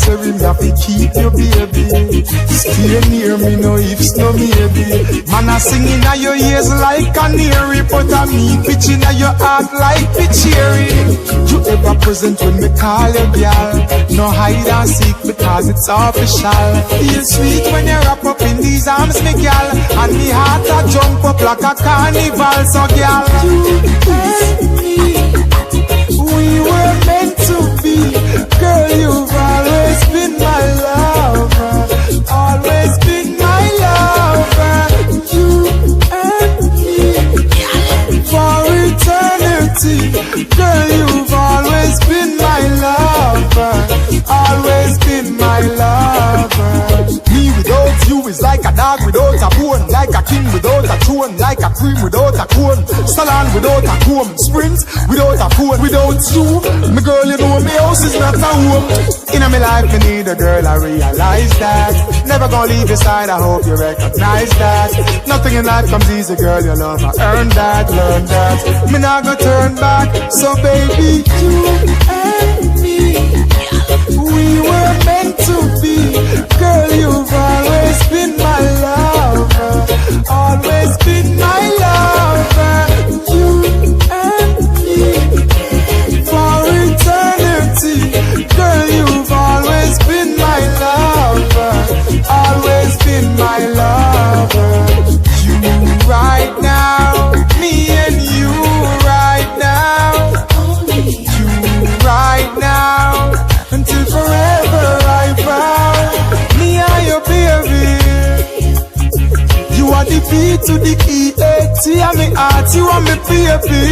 necessary, me have to keep you, baby. Stay near me, no ifs, no maybe. Man, I sing in your ears like canary, but I me pitch in your heart like cherry. You ever present when me call you, girl? No hide and seek because it's official. Feel sweet when you wrap up in these arms, me girl, and me heart a jump up like a carnival. So girl, you and me, we were meant to be. Girl, you've always been my lover, always been my lover. You and me, for eternity. Girl, you've always been my lover, always been my lover. Me without you is like a dog without a bone, like a king without a throne, like a queen without a cone, salon without a comb, sprint without a phone. Without you, my girl, you know my house is not a home. In my life, I need a girl, I realize that. Never gonna leave your side, I hope you recognize that. Nothing in life comes easy, girl, your love, I earned that, learned that. Me not gonna turn back, so baby, you and me, we were meant to be. Girl, you've always been my lover, always been my lover. You and me, for eternity. Girl, you've always been my lover, always been my lover. You right now, me and you right now, you right now, until forever I vow. Me and your baby, you are the B to the E-A-T, and me heart, you are me baby.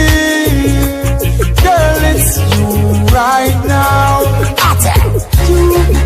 Girl, it's you right now. You